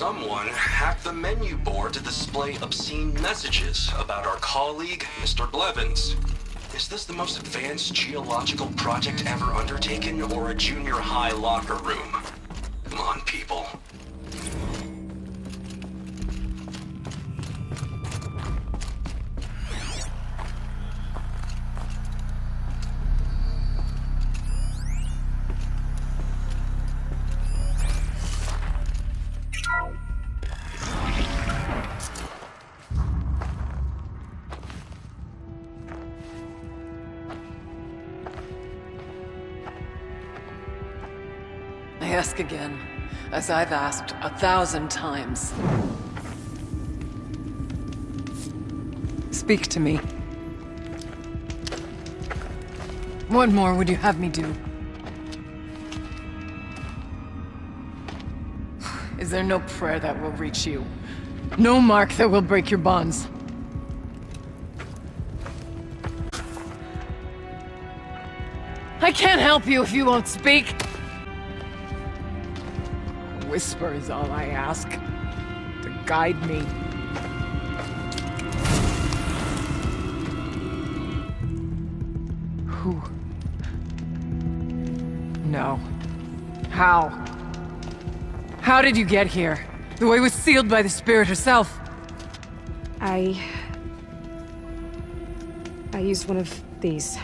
Someone hacked the menu board to display obscene messages about our colleague, Mr. Blevins. Is this the most advanced geological project ever undertaken, or a junior high locker room? Come on, people. I ask again, as I've asked 1,000 times. Speak to me. What more would you have me do? Is there no prayer that will reach you? No mark that will break your bonds? I can't help you if you won't speak! A whisper is all I ask, to guide me. Who? No. How? How did you get here? The way was sealed by the spirit herself. I used one of these.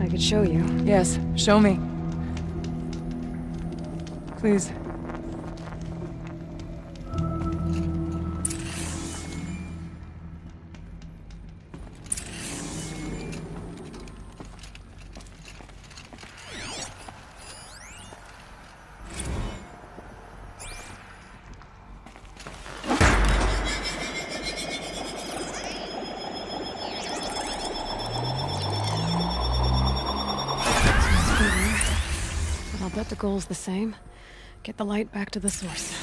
I could show you. Yes, show me. Please. But I'll bet the goal's the same. Get the light back to the source.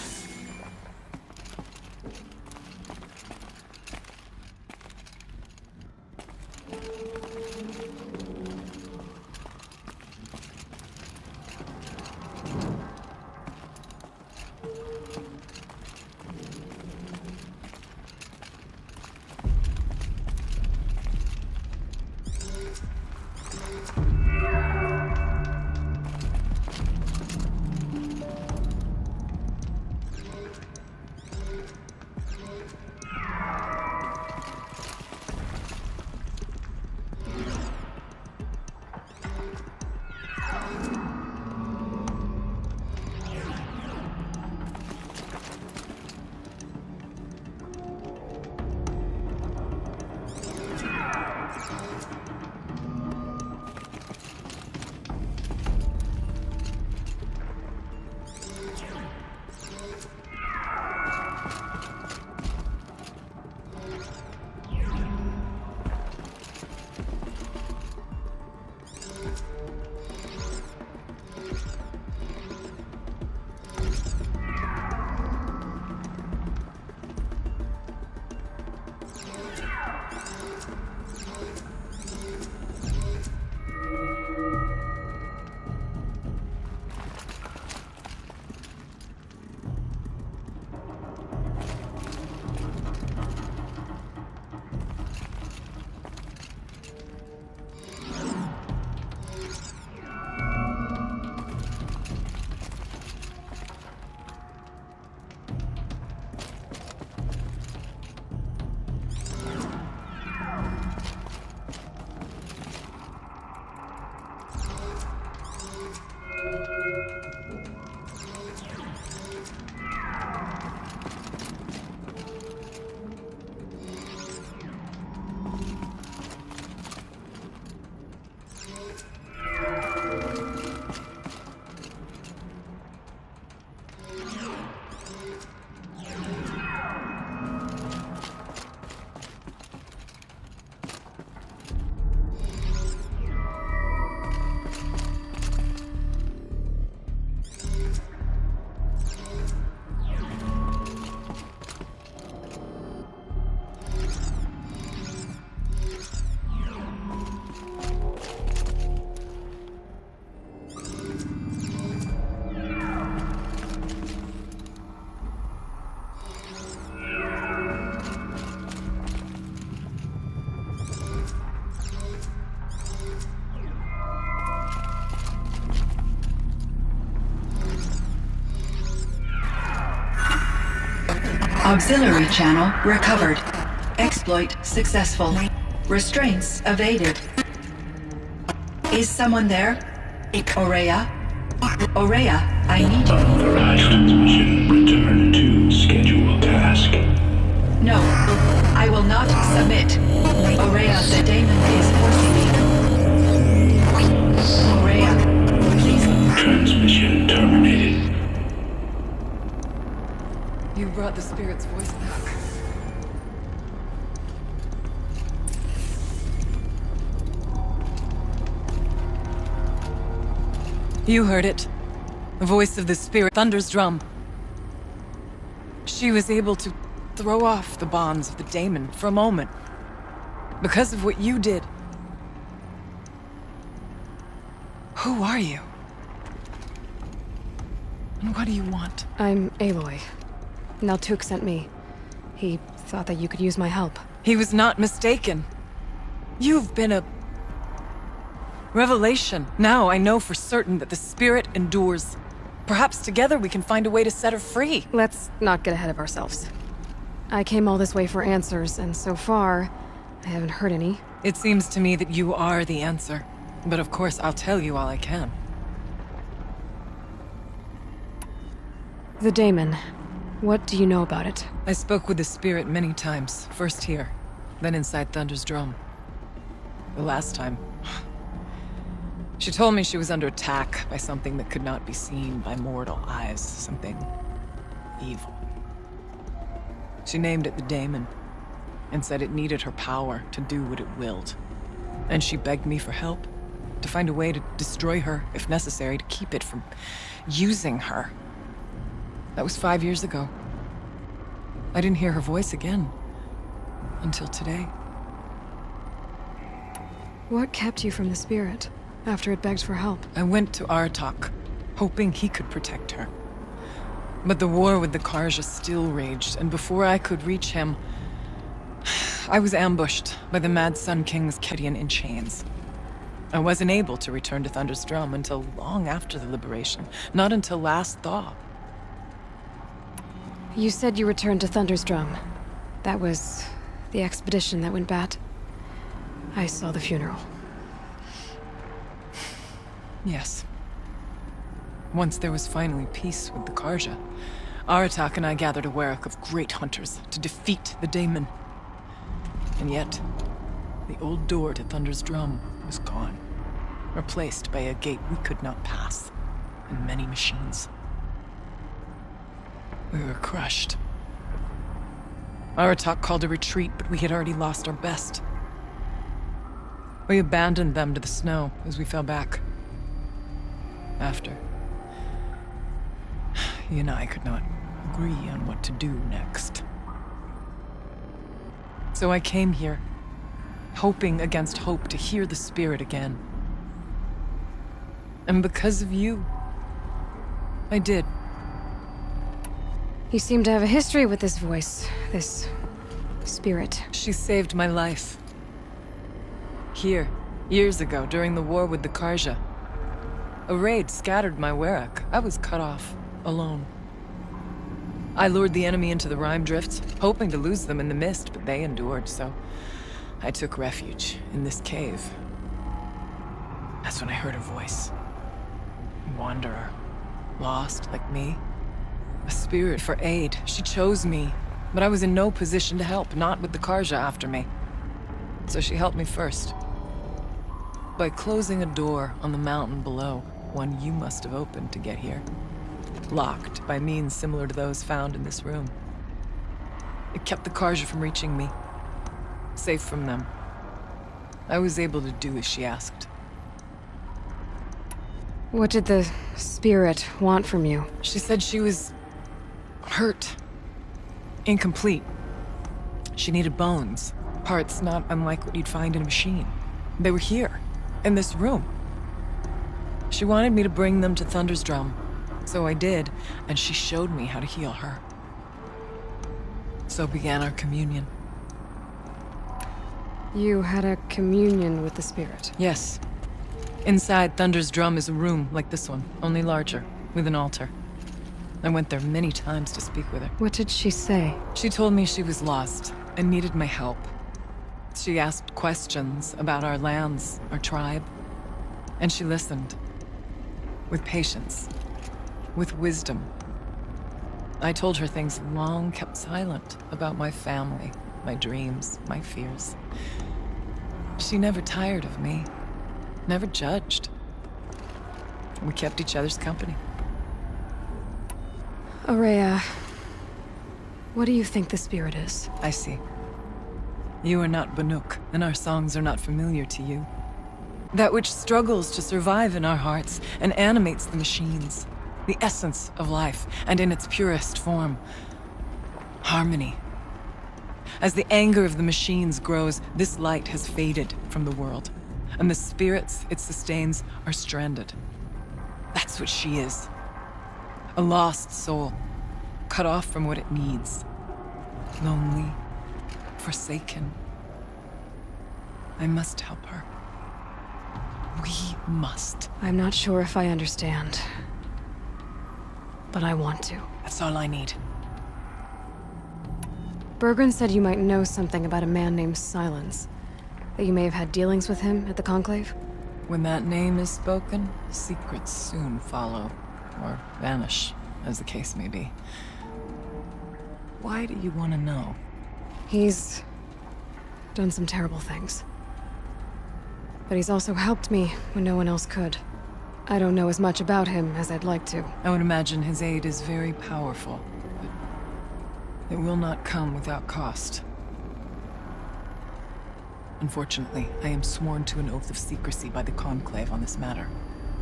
Auxiliary channel recovered. Exploit successful. Restraints evaded. Is someone there? Aurea? Aurea, I need you. Authorized transmission. Return to scheduled task. No, I will not submit. Aurea, the daemon is forcing me. Aurea, please. Transmission terminated. You brought the spirit's voice back. You heard it. The voice of the spirit, Thunder's drum. She was able to throw off the bonds of the daemon for a moment. Because of what you did. Who are you? And what do you want? I'm Aloy. Naltuk sent me. He thought that you could use my help. He was not mistaken. You've been a revelation. Now I know for certain that the spirit endures. Perhaps together we can find a way to set her free. Let's not get ahead of ourselves. I came all this way for answers, and so far, I haven't heard any. It seems to me that you are the answer. But of course, I'll tell you all I can. The daemon. What do you know about it? I spoke with the spirit many times. First here, then inside Thunder's drum. The last time... She told me she was under attack by something that could not be seen by mortal eyes. Something evil. She named it the daemon, and said it needed her power to do what it willed. And she begged me for help, to find a way to destroy her, if necessary, to keep it from using her. That was 5 years ago. I didn't hear her voice again, until today. What kept you from the spirit, after it begged for help? I went to Aratak, hoping he could protect her. But the war with the Karja still raged, and before I could reach him, I was ambushed by the Mad Sun King's Kedian in chains. I wasn't able to return to Thunder's drum until long after the liberation, not until last thaw. You said you returned to Thunder's drum. That was the expedition that went bad. I saw the funeral. Yes. Once there was finally peace with the Karja, Aratak and I gathered a werek of great hunters to defeat the daemon. And yet, the old door to Thunder's drum was gone, replaced by a gate we could not pass, and many machines. We were crushed. Aratak called a retreat, but we had already lost our best. We abandoned them to the snow as we fell back. After, he and I could not agree on what to do next. So I came here, hoping against hope to hear the spirit again. And because of you, I did. You seem to have a history with this voice, this spirit. She saved my life. Here, years ago, during the war with the Karja. A raid scattered my werek. I was cut off, alone. I lured the enemy into the rime drifts, hoping to lose them in the mist, but they endured, so I took refuge in this cave. That's when I heard her voice. A wanderer, lost like me. A spirit for aid. She chose me, but I was in no position to help, not with the Karja after me. So she helped me first. By closing a door on the mountain below, one you must have opened to get here. Locked by means similar to those found in this room. It kept the Karja from reaching me. Safe from them. I was able to do as she asked. What did the spirit want from you? She said she was hurt. Incomplete. She needed bones. Parts not unlike what you'd find in a machine. They were here, in this room. She wanted me to bring them to Thunder's drum. So I did, and she showed me how to heal her. So began our communion. You had a communion with the spirit. Yes. Inside Thunder's drum is a room like this one, only larger, with an altar. I went there many times to speak with her. What did she say? She told me she was lost and needed my help. She asked questions about our lands, our tribe, and she listened. With patience. With wisdom. I told her things long kept silent about my family, my dreams, my fears. She never tired of me. Never judged. We kept each other's company. Aurea, what do you think the spirit is? I see. You are not Banuk, and our songs are not familiar to you. That which struggles to survive in our hearts and animates the machines. The essence of life, and in its purest form. Harmony. As the anger of the machines grows, this light has faded from the world, and the spirits it sustains are stranded. That's what she is. A lost soul, cut off from what it needs. Lonely, forsaken. I must help her. We must. I'm not sure if I understand. But I want to. That's all I need. Bergren said you might know something about a man named Silence. That you may have had dealings with him at the Conclave? When that name is spoken, secrets soon follow. Or vanish, as the case may be. Why do you want to know? He's done some terrible things. But he's also helped me when no one else could. I don't know as much about him as I'd like to. I would imagine his aid is very powerful, but it will not come without cost. Unfortunately, I am sworn to an oath of secrecy by the Conclave on this matter.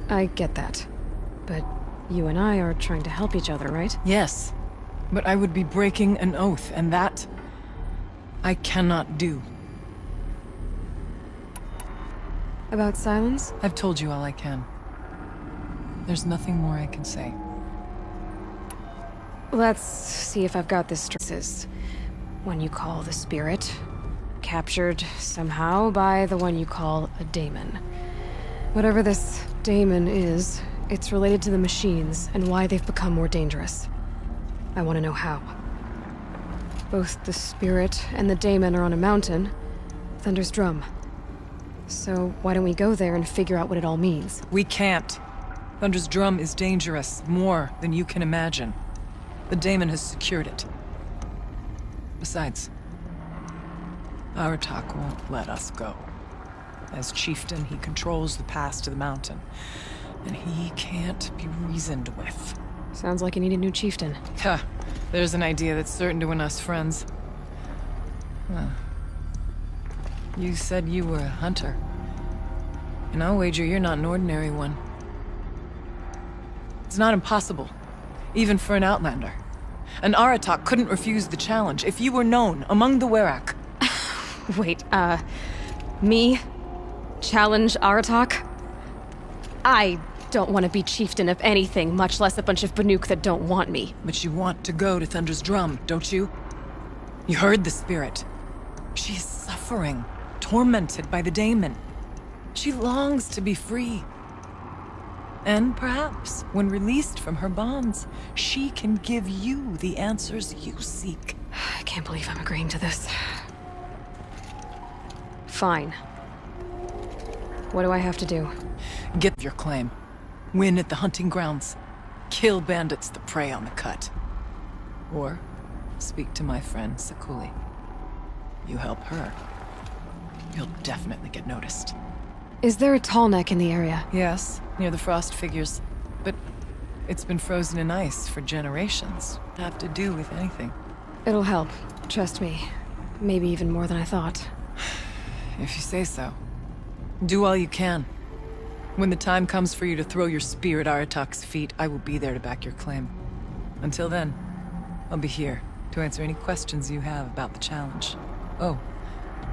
I get that. But you and I are trying to help each other, right? Yes, but I would be breaking an oath, and that I cannot do. About Silence? I've told you all I can. There's nothing more I can say. Let's see if I've got this straight. This is one you call the Spirit, captured somehow by the one you call a daemon. Whatever this daemon is, it's related to the machines and why they've become more dangerous. I want to know how. Both the Spirit and the daemon are on a mountain, Thunder's Drum. So why don't we go there and figure out what it all means? We can't. Thunder's Drum is dangerous, more than you can imagine. The daemon has secured it. Besides, Aratak won't let us go. As chieftain, he controls the pass to the mountain, and he can't be reasoned with. Sounds like you need a new chieftain. Ha! There's an idea that's certain to win us friends. Huh. You said you were a hunter. And I'll wager you're not an ordinary one. It's not impossible, even for an outlander. An Aratak couldn't refuse the challenge if you were known among the Werak. Wait, me? Challenge Aratak? I don't want to be chieftain of anything, much less a bunch of Banuk that don't want me. But you want to go to Thunder's Drum, don't you? You heard the spirit. She is suffering, tormented by the daemon. She longs to be free. And perhaps, when released from her bonds, she can give you the answers you seek. I can't believe I'm agreeing to this. Fine. What do I have to do? Get your claim. Win at the hunting grounds. Kill bandits that prey on the cut. Or speak to my friend Sakuli. You help her, you'll definitely get noticed. Is there a tall neck in the area? Yes, near the frost figures. But it's been frozen in ice for generations. Have to do with anything. It'll help. Trust me. Maybe even more than I thought. If you say so. Do all you can. When the time comes for you to throw your spear at Aratak's feet, I will be there to back your claim. Until then, I'll be here to answer any questions you have about the challenge. Oh,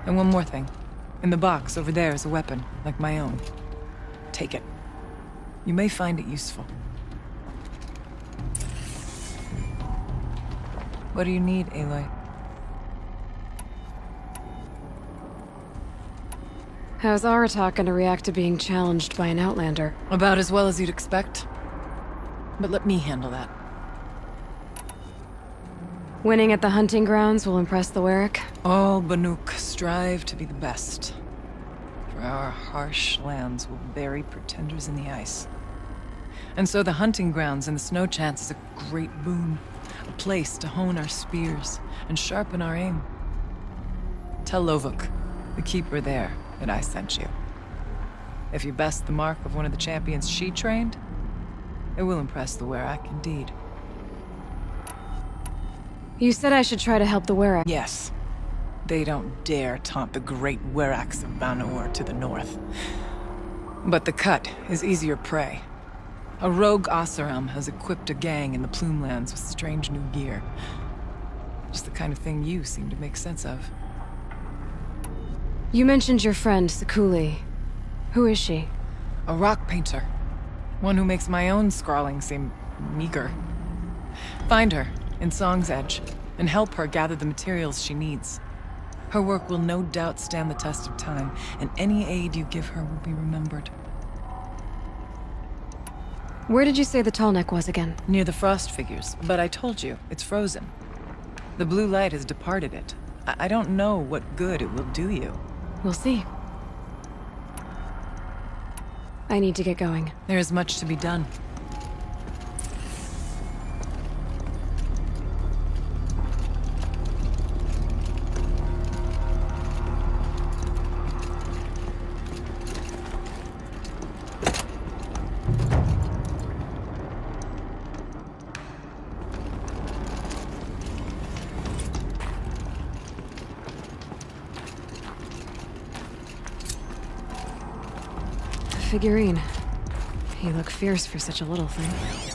and one more thing. In the box over there is a weapon, like my own. Take it. You may find it useful. What do you need, Aloy? How's Aratak gonna react to being challenged by an outlander? About as well as you'd expect. But let me handle that. Winning at the hunting grounds will impress the Warwick? All Banuk strive to be the best. For our harsh lands will bury pretenders in the ice. And so the hunting grounds and the snow chance is a great boon. A place to hone our spears and sharpen our aim. Tell Lovuk, the keeper there, that I sent you. If you best the mark of one of the champions she trained, it will impress the Warwick indeed. You said I should try to help the Warwick. Yes. They don't dare taunt the great Weraks of Banur to the north. But the Cut is easier prey. A rogue Oseram has equipped a gang in the Plumelands with strange new gear. Just the kind of thing you seem to make sense of. You mentioned your friend, Sekuli. Who is she? A rock painter. One who makes my own scrawling seem meager. Find her in Song's Edge and help her gather the materials she needs. Her work will no doubt stand the test of time, and any aid you give her will be remembered. Where did you say the tall neck was again? Near the frost figures, but I told you, it's frozen. The blue light has departed it. I don't know what good it will do you. We'll see. I need to get going. There is much to be done. Figurine. He looked fierce for such a little thing.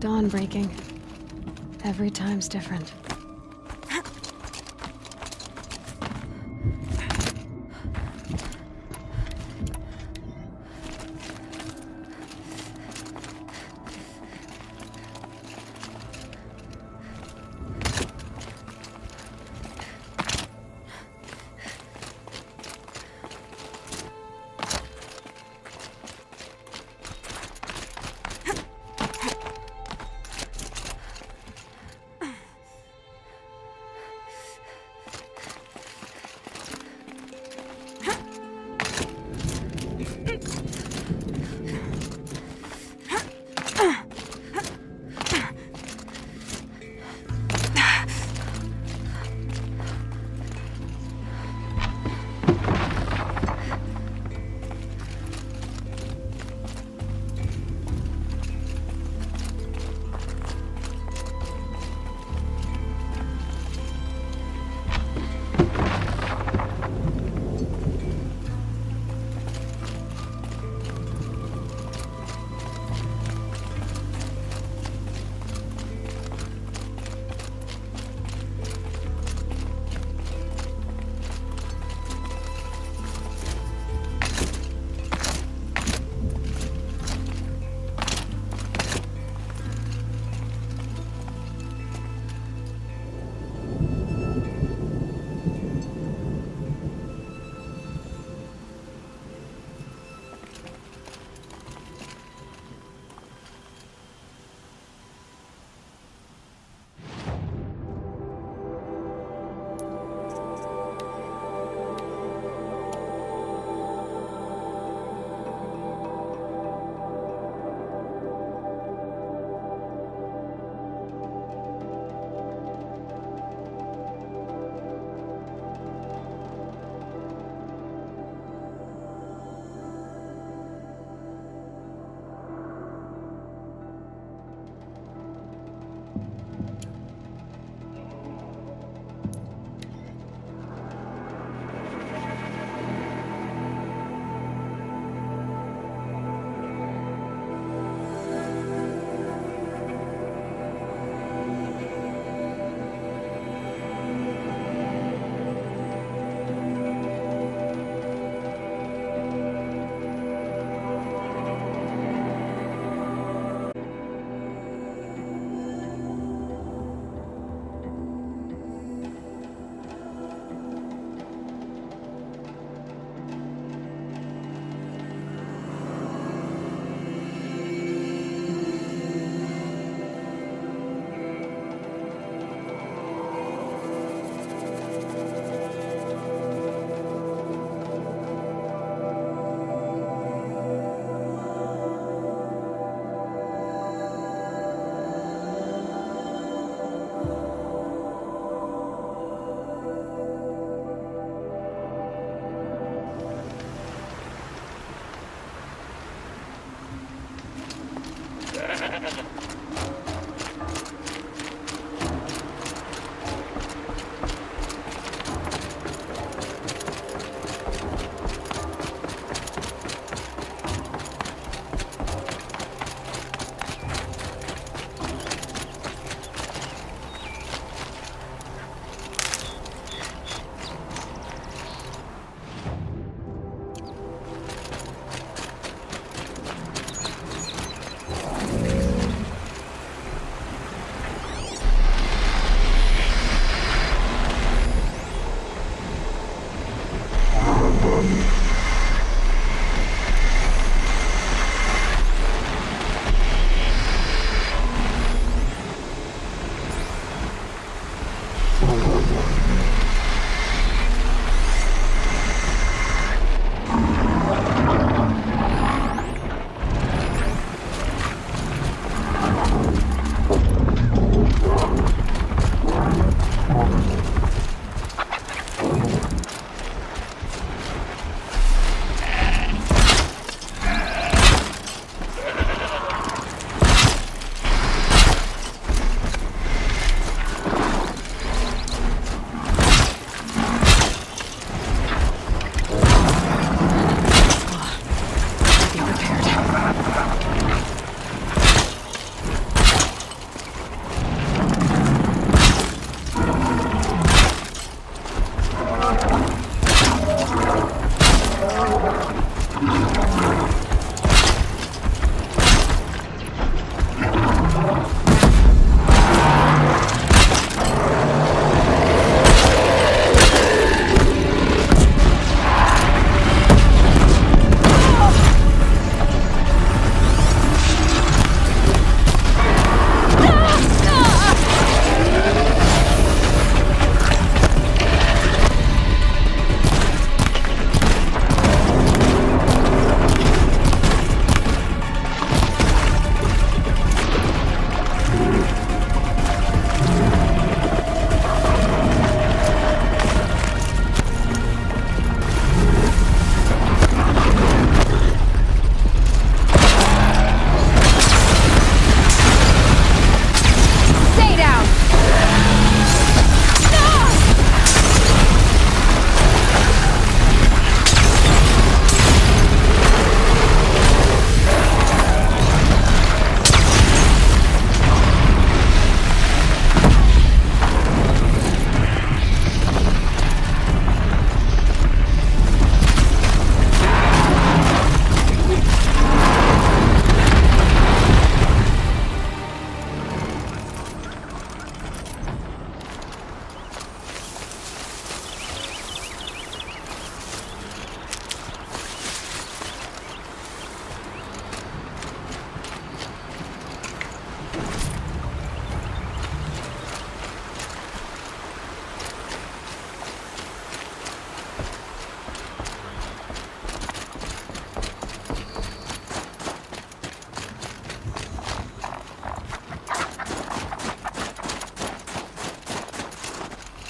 dawn breaking. Every time's different.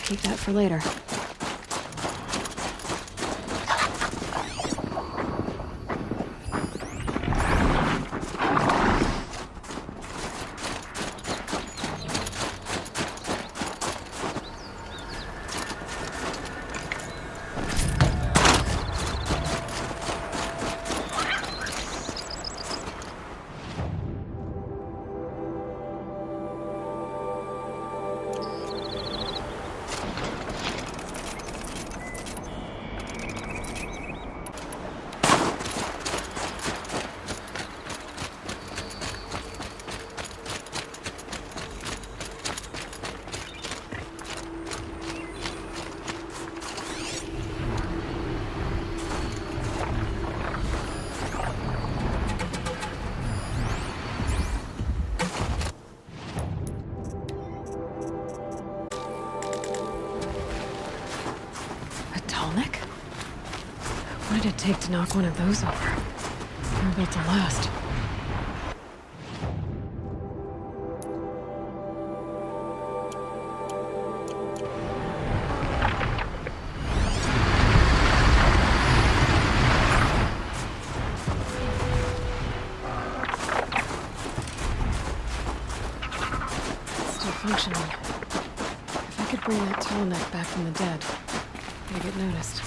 Keep that for later. What did it take to knock one of those over? They're built to last. It's still functioning. If I could bring that tall neck back from the dead, I'd get noticed.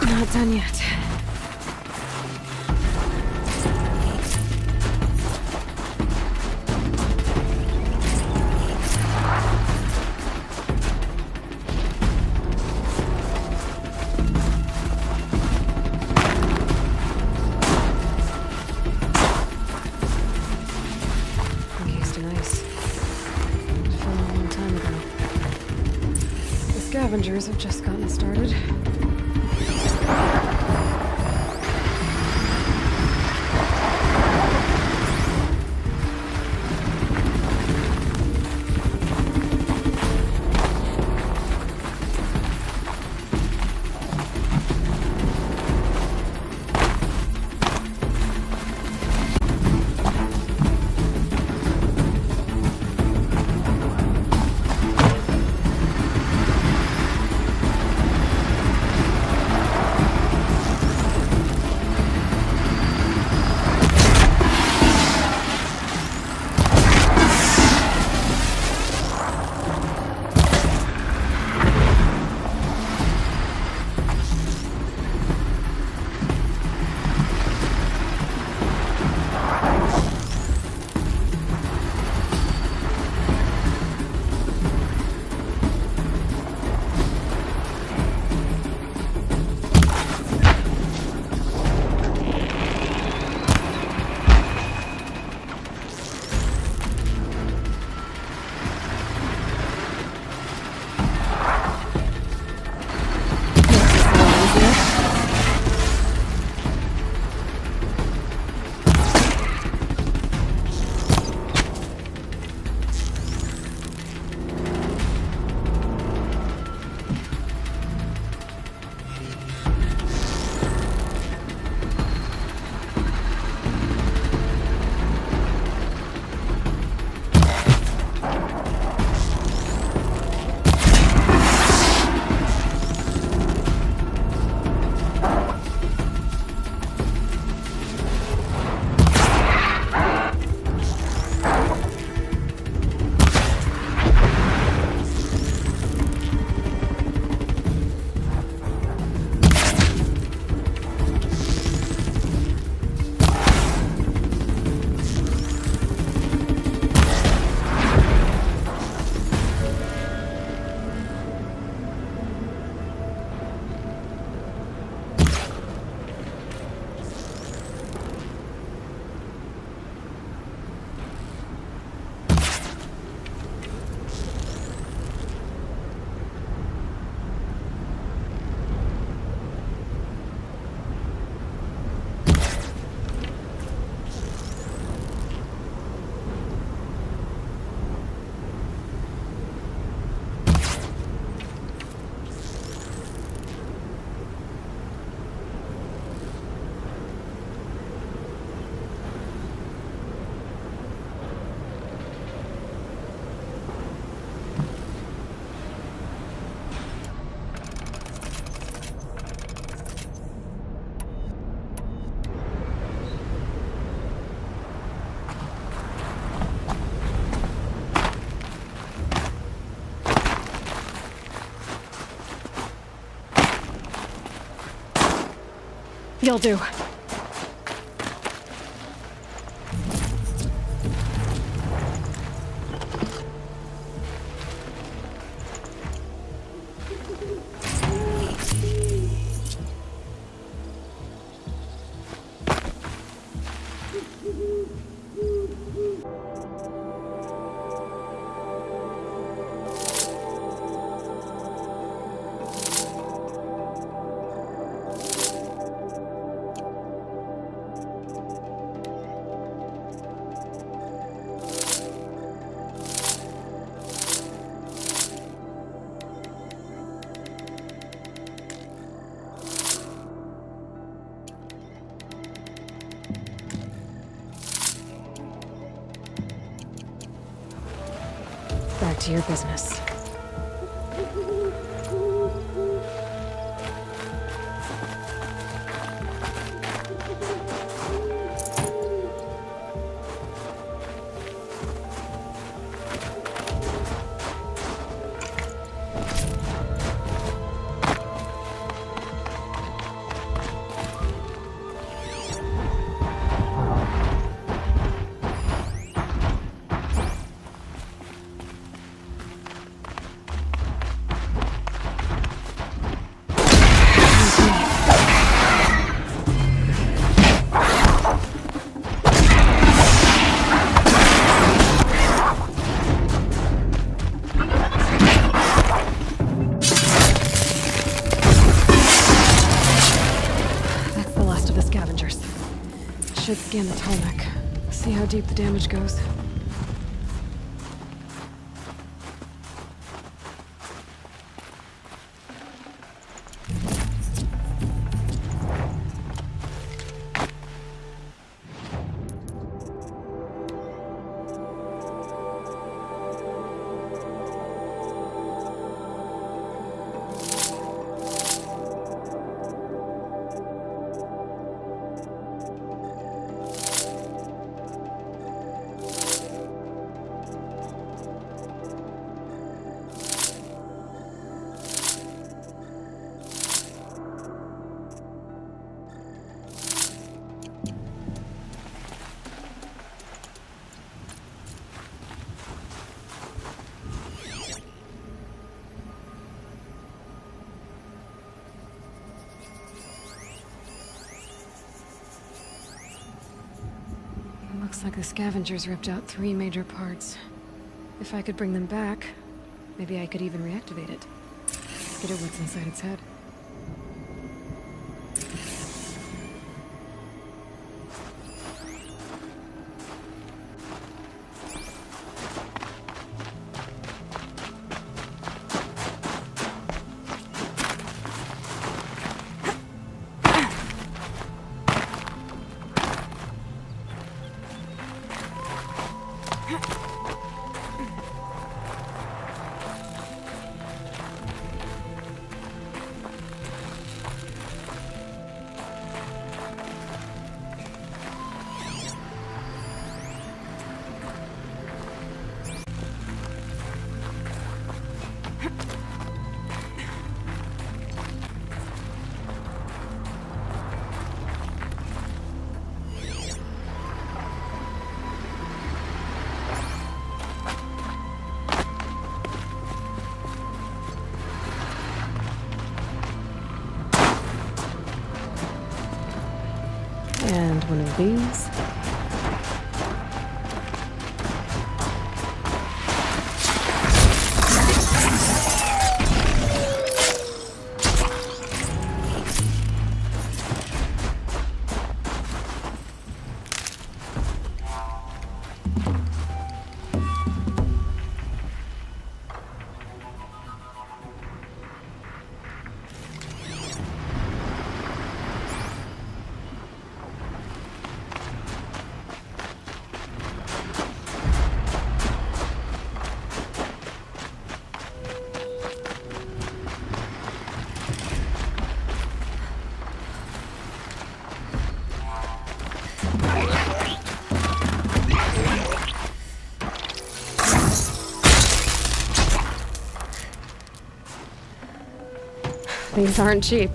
Not done yet. Encased in ice. Fell a long time ago. The scavengers have just gotten started. You'll do. Back to your business. Should scan the tarmac. See how deep the damage goes. Looks like the scavengers ripped out 3 major parts. If I could bring them back, maybe I could even reactivate it. Get at what's inside its head. And one of these. These aren't cheap.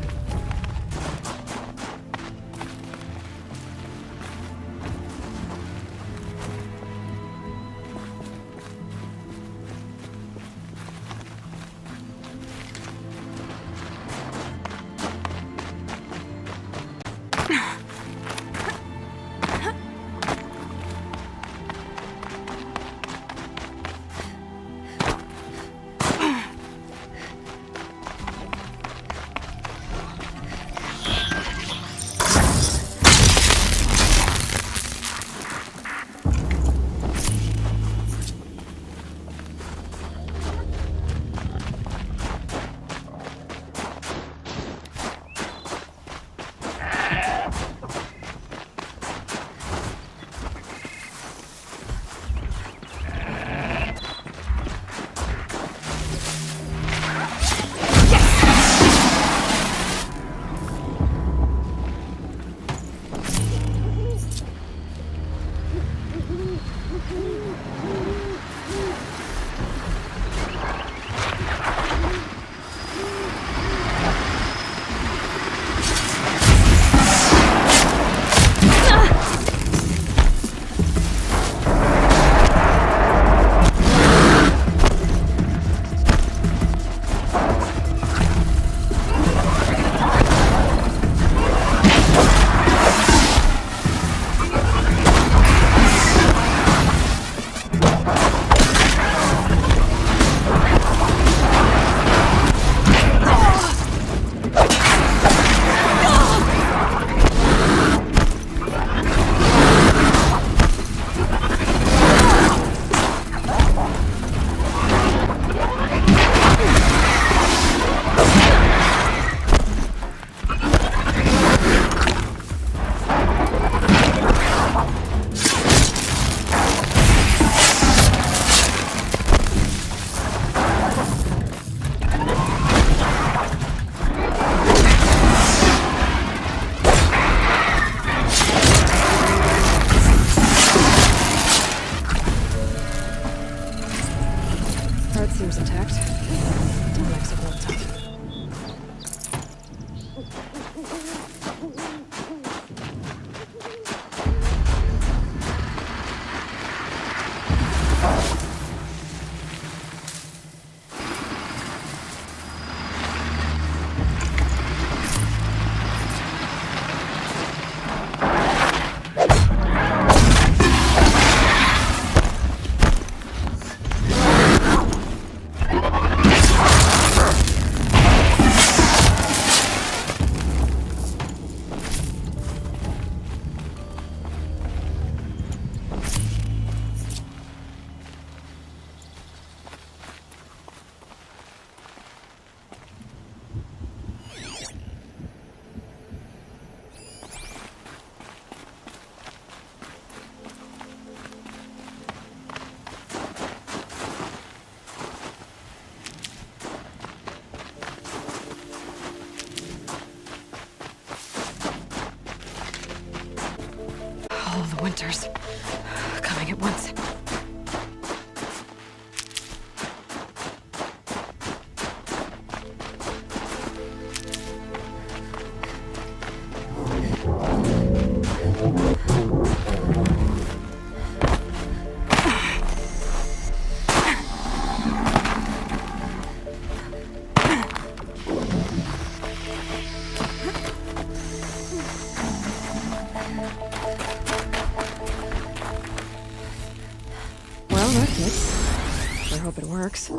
farm's intact. Till next whole time. All the winters coming at once. Well, that hits. I hope it works.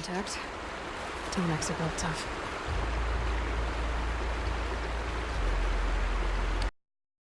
contact. Teammates are built tough.